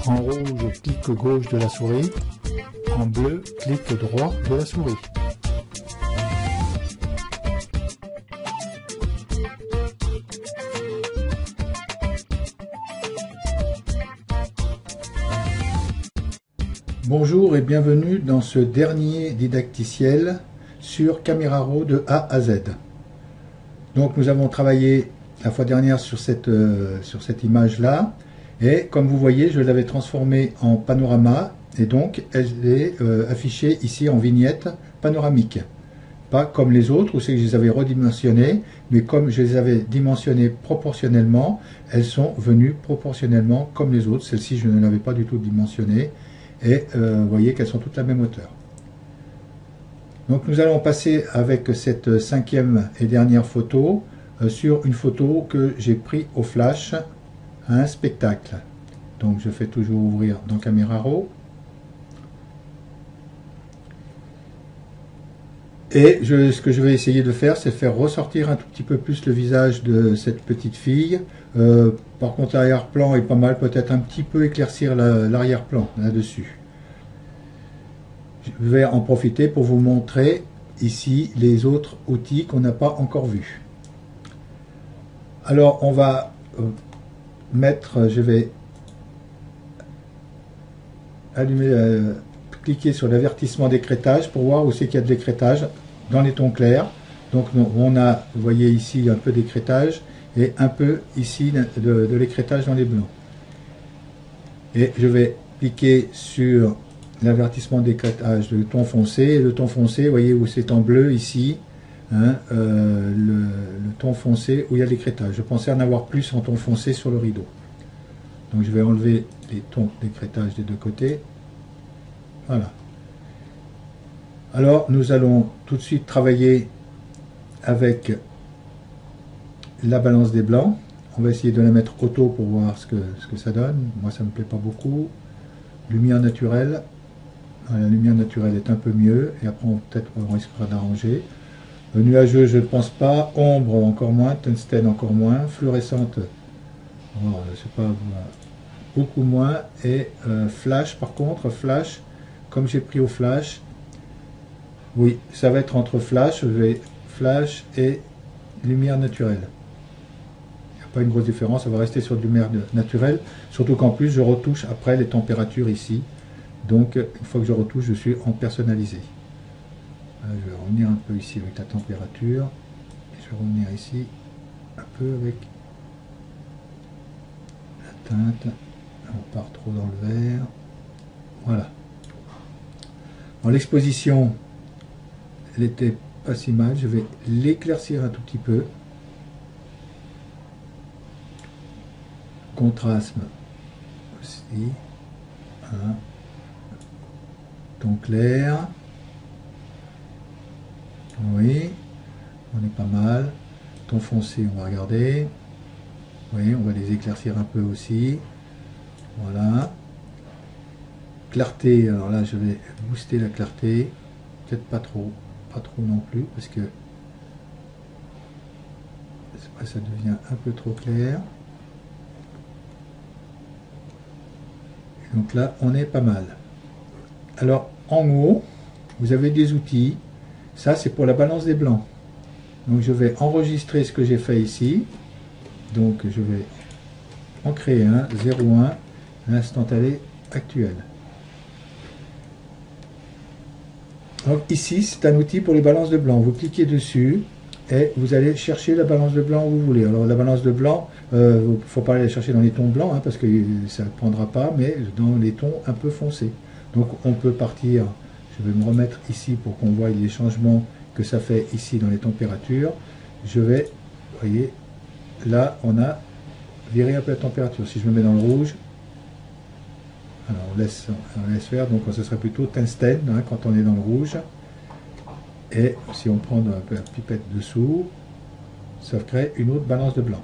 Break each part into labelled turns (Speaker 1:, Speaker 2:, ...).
Speaker 1: En rouge, clic gauche de la souris. En bleu, clic droit de la souris. Bonjour et bienvenue dans ce dernier didacticiel sur Camera Raw de A à Z. Donc nous avons travaillé la fois dernière sur cette image là, et comme vous voyez je l'avais transformée en panorama, et donc elle est affichée ici en vignette panoramique. Pas comme les autres où c'est que je les avais redimensionnées, mais comme je les avais dimensionnées proportionnellement, elles sont venues proportionnellement comme les autres. Celle-ci je ne l'avais pas du tout dimensionnée, et vous voyez qu'elles sont toutes la même hauteur. Donc nous allons passer avec cette cinquième et dernière photo sur une photo que j'ai prise au flash à un spectacle. Donc je fais toujours ouvrir dans Camera Raw. Et ce que je vais essayer de faire, c'est faire ressortir un tout petit peu plus le visage de cette petite fille. Par contre l'arrière-plan est pas mal, peut-être un petit peu éclaircir l'arrière-plan là-dessus. Je vais en profiter pour vous montrer ici les autres outils qu'on n'a pas encore vus. Alors on va je vais allumer, cliquer sur l'avertissement d'écrêtage pour voir où c'est qu'il y a de l'écrêtage dans les tons clairs. Donc on a, vous voyez ici, un peu d'écrêtage et un peu ici de l'écrêtage dans les blancs. Et je vais cliquer sur l'avertissement d'écrêtage de ton foncé, et le ton foncé, vous voyez où c'est en bleu ici, hein, le ton foncé où il y a l'écrêtage. Je pensais en avoir plus en ton foncé sur le rideau. Donc je vais enlever les tons d'écrêtage des deux côtés. Voilà. Alors nous allons tout de suite travailler avec la balance des blancs. On va essayer de la mettre auto pour voir ce que ça donne. Moi ça ne me plaît pas beaucoup. Lumière naturelle. La lumière naturelle est un peu mieux, et après peut-être on risquera d'arranger. Nuageux, je ne pense pas. Ombre, encore moins. Tungstène, encore moins. Fluorescente, c'est pas beaucoup moins. Et flash, par contre, flash, comme j'ai pris au flash, oui, ça va être entre flash, flash et lumière naturelle. Il n'y a pas une grosse différence, ça va rester sur lumière naturelle, surtout qu'en plus je retouche après les températures ici. Donc, une fois que je retouche, je suis en personnalisé. Je vais revenir un peu ici avec la température. Et je vais revenir ici un peu avec la teinte. On part trop dans le vert. Voilà. Bon, l'exposition, elle était pas si mal. Je vais l'éclaircir un tout petit peu. Contraste aussi. Voilà. Ton clair, oui, on est pas mal. Ton foncé, on va regarder. Oui, on va les éclaircir un peu aussi. Voilà. Clarté, alors là je vais booster la clarté. Peut-être pas trop non plus, parce que après ça devient un peu trop clair. Et donc là, on est pas mal. Alors, en haut, vous avez des outils. Ça, c'est pour la balance des blancs. Donc, je vais enregistrer ce que j'ai fait ici. Donc, je vais en créer un, 01, l'instantané actuel. Donc, ici, c'est un outil pour les balances de blanc. Vous cliquez dessus et vous allez chercher la balance de blanc où vous voulez. Alors, la balance de blanc, il ne faut pas aller chercher dans les tons blancs, hein, parce que ça ne prendra pas, mais dans les tons un peu foncés. Donc on peut partir, je vais me remettre ici pour qu'on voie les changements que ça fait ici dans les températures. Je vais, vous voyez, là on a viré un peu la température. Si je me mets dans le rouge, alors on laisse faire, donc ce serait plutôt tungstène, hein, quand on est dans le rouge. Et si on prend un peu la pipette dessous, ça crée une autre balance de blanc.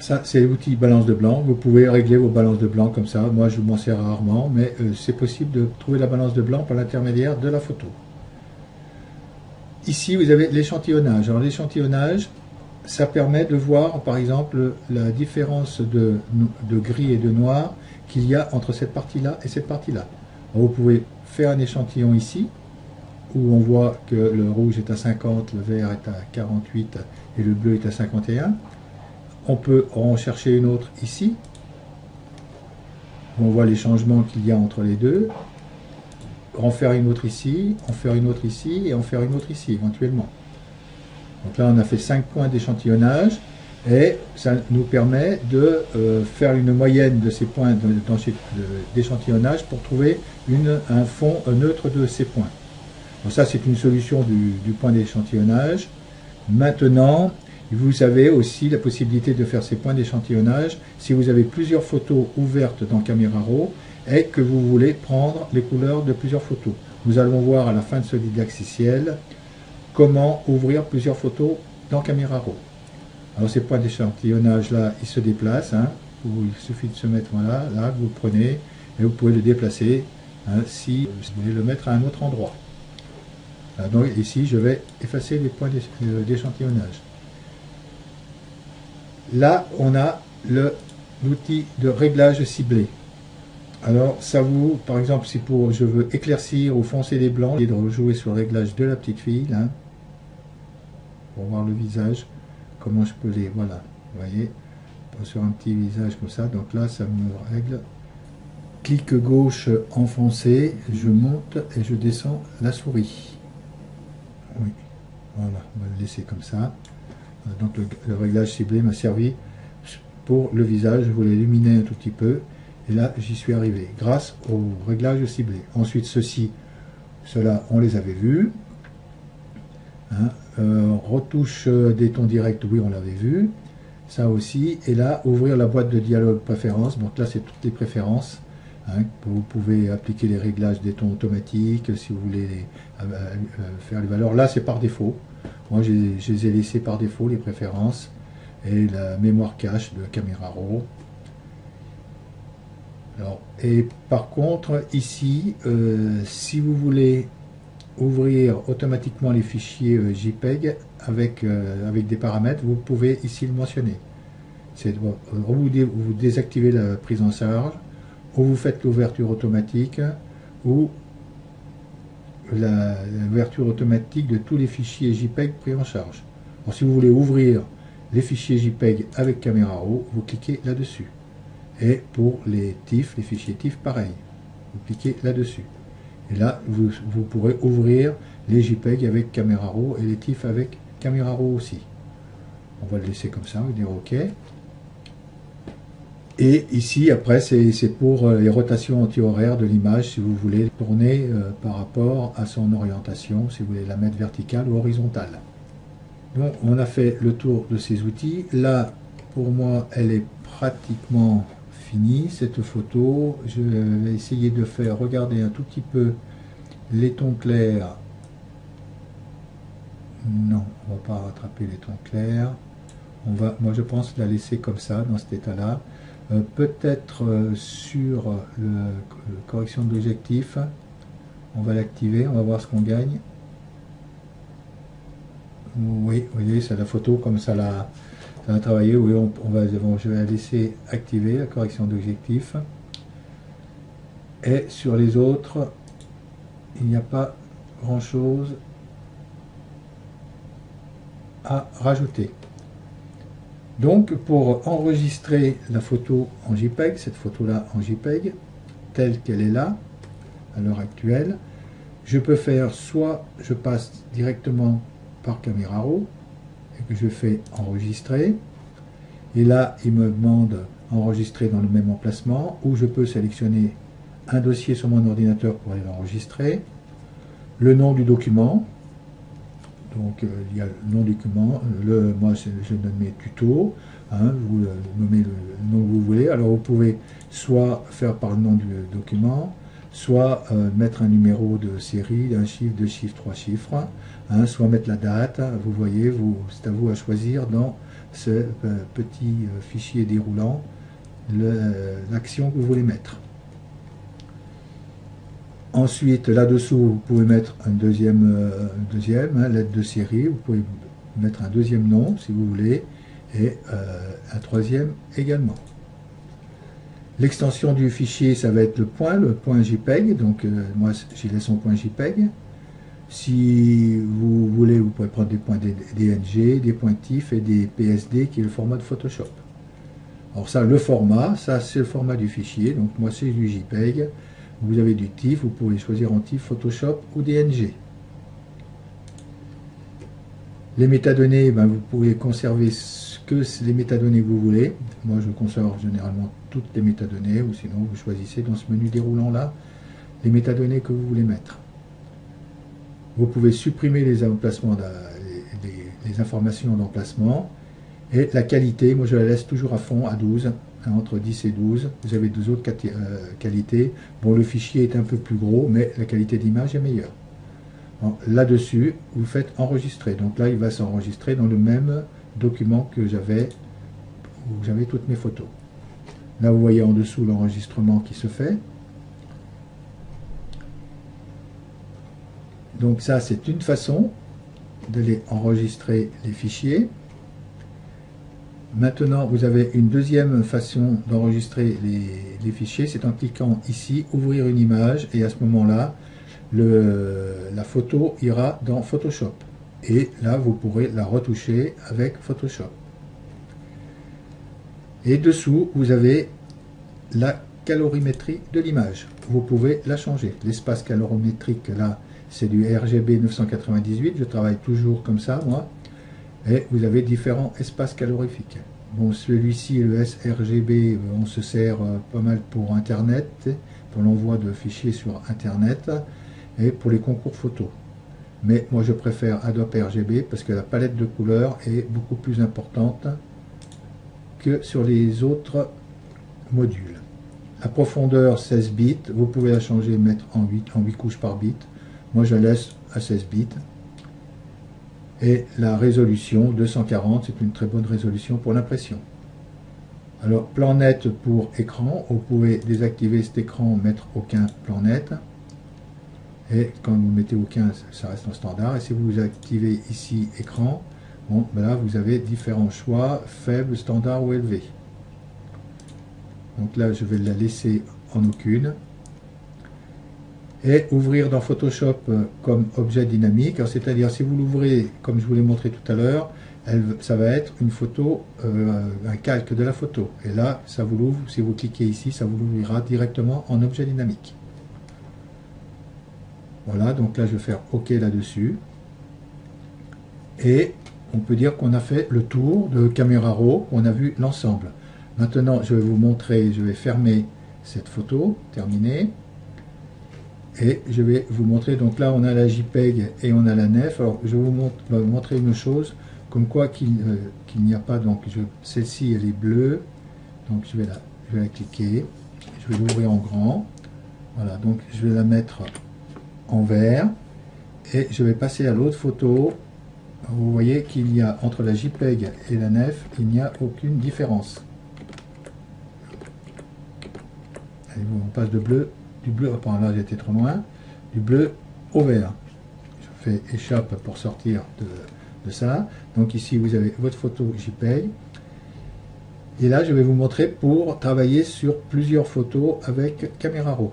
Speaker 1: Ça, c'est l'outil balance de blanc. Vous pouvez régler vos balances de blanc comme ça. Moi, je m'en sers rarement, mais c'est possible de trouver la balance de blanc par l'intermédiaire de la photo. Ici, vous avez l'échantillonnage. Alors, l'échantillonnage, ça permet de voir par exemple la différence de gris et de noir qu'il y a entre cette partie-là et cette partie-là. Vous pouvez faire un échantillon ici, où on voit que le rouge est à 50, le vert est à 48 et le bleu est à 51. On peut en chercher une autre ici, où on voit les changements qu'il y a entre les deux. En faire une autre ici, en faire une autre ici et en faire une autre ici éventuellement. Donc là on a fait 5 points d'échantillonnage et ça nous permet de faire une moyenne de ces points d'échantillonnage pour trouver un fond neutre de ces points. Donc ça c'est une solution du point d'échantillonnage. Maintenant, vous avez aussi la possibilité de faire ces points d'échantillonnage si vous avez plusieurs photos ouvertes dans Camera Raw et que vous voulez prendre les couleurs de plusieurs photos. Nous allons voir à la fin de ce didacticiel comment ouvrir plusieurs photos dans Camera Raw. Alors ces points d'échantillonnage là, ils se déplacent. Il suffit de se mettre là, vous le prenez et vous pouvez le déplacer si vous voulez le mettre à un autre endroit. Donc ici, je vais effacer les points d'échantillonnage. Là, on a l'outil de réglage ciblé. Alors, ça vous, par exemple, si je veux éclaircir ou foncer les blancs, et de rejouer sur le réglage de la petite fille, là, pour voir le visage, comment je peux les, voilà, vous voyez, sur un petit visage comme ça. Donc là, ça me règle. Clic gauche enfoncé, je monte et je descends la souris. Oui, voilà, on va le laisser comme ça. Donc le réglage ciblé m'a servi pour le visage, je voulais illuminer un tout petit peu, et là j'y suis arrivé, grâce au réglage ciblé. Ensuite ceux-là on les avait vus. Retouche des tons directs, oui on l'avait vu, ça aussi, et là ouvrir la boîte de dialogue préférences, donc là c'est toutes les préférences. Vous pouvez appliquer les réglages des tons automatiques si vous voulez faire les valeurs. Là, c'est par défaut. Moi, je les ai laissés par défaut, les préférences et la mémoire cache de Camera Raw. Alors, et par contre, ici, si vous voulez ouvrir automatiquement les fichiers JPEG avec des paramètres, vous pouvez ici le mentionner. Vous désactivez la prise en charge, ou vous faites l'ouverture automatique, ou l'ouverture automatique de tous les fichiers JPEG pris en charge. Alors, si vous voulez ouvrir les fichiers JPEG avec Camera Raw, vous cliquez là-dessus. Et pour les TIFF, les fichiers TIFF, pareil. Vous cliquez là-dessus. Et là, vous pourrez ouvrir les JPEG avec Camera Raw et les TIFF avec Camera Raw aussi. On va le laisser comme ça, on va dire OK. Et ici, après, c'est pour les rotations anti-horaires de l'image, si vous voulez tourner par rapport à son orientation, si vous voulez la mettre verticale ou horizontale. Donc, on a fait le tour de ces outils. Là, pour moi, elle est pratiquement finie, cette photo. Je vais essayer de faire regarder un tout petit peu les tons clairs. Non, on ne va pas rattraper les tons clairs. Moi, je pense la laisser comme ça, dans cet état-là. Peut-être sur la correction de l'objectif, on va l'activer, on va voir ce qu'on gagne. Oui, vous voyez, c'est la photo comme ça a travaillé. Oui, je vais la laisser activer la correction d'objectif. Et sur les autres, il n'y a pas grand-chose à rajouter. Donc, pour enregistrer la photo en JPEG, cette photo-là en JPEG, telle qu'elle est là, à l'heure actuelle, je peux faire soit je passe directement par Camera Raw, et que je fais enregistrer, et là, il me demande enregistrer dans le même emplacement, ou je peux sélectionner un dossier sur mon ordinateur pour aller l'enregistrer, le nom du document. Donc il y a le nom du document, moi je donne mes tutos, vous nommez le nom que vous voulez. Alors vous pouvez soit faire par le nom du document, soit mettre un numéro de série, un chiffre, 2 chiffres, 3 chiffres, soit mettre la date. Vous voyez, c'est à vous à choisir dans ce petit fichier déroulant l'action que vous voulez mettre. Ensuite, là-dessous, vous pouvez mettre un deuxième lettre de série. Vous pouvez mettre un deuxième nom si vous voulez, et un troisième également. L'extension du fichier, ça va être le point JPEG, donc moi j'y laisse en point JPEG. Si vous voulez, vous pouvez prendre des points DNG, des points TIFF et des PSD qui est le format de Photoshop. Alors ça, le format, ça c'est le format du fichier, donc moi c'est du JPEG. Vous avez du TIFF, vous pouvez choisir en TIFF, Photoshop ou DNG. Les métadonnées, ben, vous pouvez conserver les métadonnées que vous voulez. Moi je conserve généralement toutes les métadonnées, ou sinon vous choisissez dans ce menu déroulant là les métadonnées que vous voulez mettre. Vous pouvez supprimer les emplacements, les informations d'emplacement. Et la qualité, moi je la laisse toujours à fond, à 12, hein, entre 10 et 12. Vous avez deux autres qualités. Bon, le fichier est un peu plus gros, mais la qualité d'image est meilleure. Là-dessus, vous faites enregistrer. Donc là, il va s'enregistrer dans le même document que j'avais, où j'avais toutes mes photos. Là, vous voyez en dessous l'enregistrement qui se fait. Donc ça, c'est une façon d'aller enregistrer les fichiers. Maintenant, vous avez une deuxième façon d'enregistrer les fichiers, c'est en cliquant ici, ouvrir une image, et à ce moment-là, la photo ira dans Photoshop. Et là, vous pourrez la retoucher avec Photoshop. Et dessous, vous avez la calorimétrie de l'image. Vous pouvez la changer. L'espace calorimétrique, là, c'est du RGB 998. Je travaille toujours comme ça, moi. Et vous avez différents espaces calorifiques. Bon, celui-ci, le sRGB, on se sert pas mal pour Internet, pour l'envoi de fichiers sur Internet, et pour les concours photos. Mais moi, je préfère Adobe RGB parce que la palette de couleurs est beaucoup plus importante que sur les autres modules. La profondeur 16 bits, vous pouvez la changer, mettre en 8 couches par bit. Moi, je laisse à 16 bits. Et la résolution 240, c'est une très bonne résolution pour l'impression. Alors, plan net pour écran, vous pouvez désactiver cet écran, mettre aucun plan net. Et quand vous mettez aucun, ça reste en standard. Et si vous activez ici écran, bon, ben là vous avez différents choix, faible, standard ou élevé. Donc là, je vais la laisser en aucune. Et ouvrir dans Photoshop comme objet dynamique, c'est-à-dire si vous l'ouvrez comme je vous l'ai montré tout à l'heure, ça va être une photo, un calque de la photo. Et là, ça vous l'ouvre, si vous cliquez ici, ça vous l'ouvrira directement en objet dynamique. Voilà, donc là je vais faire OK là-dessus. Et on peut dire qu'on a fait le tour de Camera Raw, on a vu l'ensemble. Maintenant, je vais vous montrer, je vais fermer cette photo, terminée. Et je vais vous montrer, donc là on a la JPEG et on a la nef. Alors je vais vous montrer une chose, comme quoi qu'il n'y a pas, donc celle-ci elle est bleue, donc je vais la cliquer, je vais l'ouvrir en grand, voilà, donc je vais la mettre en vert, et je vais passer à l'autre photo. Vous voyez qu'il y a entre la JPEG et la nef, il n'y a aucune différence. Allez, on passe de bleu. Du bleu, enfin là j'étais trop loin, du bleu au vert. Je fais échappe pour sortir de ça. Donc ici vous avez votre photo JPEG. Et là je vais vous montrer pour travailler sur plusieurs photos avec Camera Raw.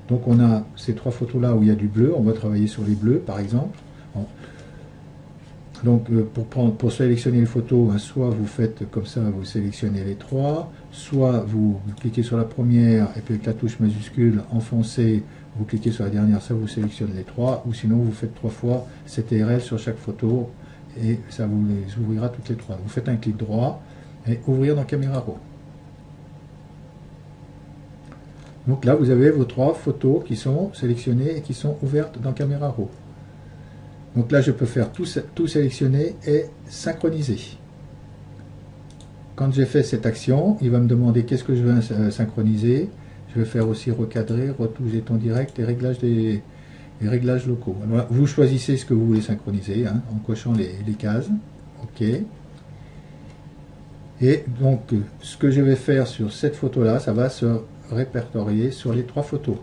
Speaker 1: Donc on a ces trois photos là où il y a du bleu, on va travailler sur les bleus par exemple. Bon. Donc pour sélectionner les photos, soit vous faites comme ça, vous sélectionnez les trois, soit vous cliquez sur la première et puis avec la touche majuscule enfoncée, vous cliquez sur la dernière, ça vous sélectionne les trois, ou sinon vous faites 3 fois CTRL sur chaque photo et ça vous les ouvrira toutes les trois. Vous faites un clic droit et ouvrir dans Camera Raw. Donc là vous avez vos 3 photos qui sont sélectionnées et qui sont ouvertes dans Camera Raw. Donc là, je peux faire tout sélectionner et synchroniser. Quand j'ai fait cette action, il va me demander qu'est-ce que je veux synchroniser. Je vais faire aussi recadrer, retouche des tons directs et réglages locaux. Alors, vous choisissez ce que vous voulez synchroniser, hein, en cochant les cases. OK. Et donc, ce que je vais faire sur cette photo-là, ça va se répertorier sur les 3 photos.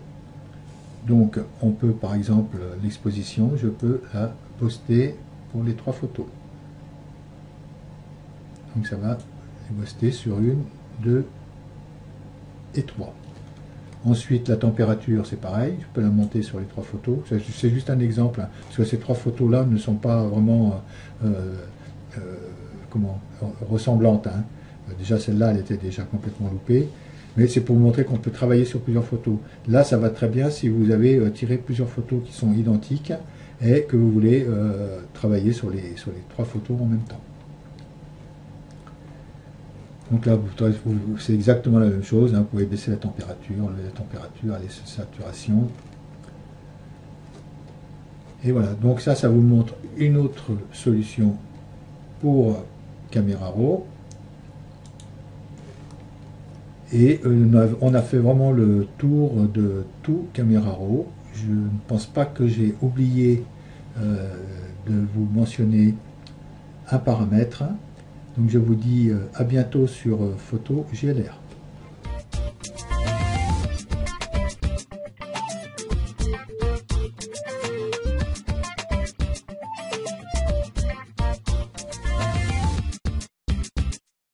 Speaker 1: Donc, on peut, par exemple, l'exposition, je peux la poster pour les 3 photos. Donc ça va rester sur 1, 2 et 3. Ensuite, la température, c'est pareil, je peux la monter sur les 3 photos. C'est juste un exemple, hein, parce que ces 3 photos-là ne sont pas vraiment ressemblantes. Hein. Déjà, celle-là, elle était déjà complètement loupée. Mais c'est pour vous montrer qu'on peut travailler sur plusieurs photos. Là, ça va très bien si vous avez tiré plusieurs photos qui sont identiques et que vous voulez travailler sur les 3 photos en même temps. Donc là, c'est exactement la même chose. Hein. Vous pouvez baisser la température, lever la température, aller sur saturation. Et voilà. Donc ça vous montre une autre solution pour Camera Raw. Et on a fait vraiment le tour de tout Camera Raw. Je ne pense pas que j'ai oublié de vous mentionner un paramètre. Donc je vous dis à bientôt sur Photo GLR.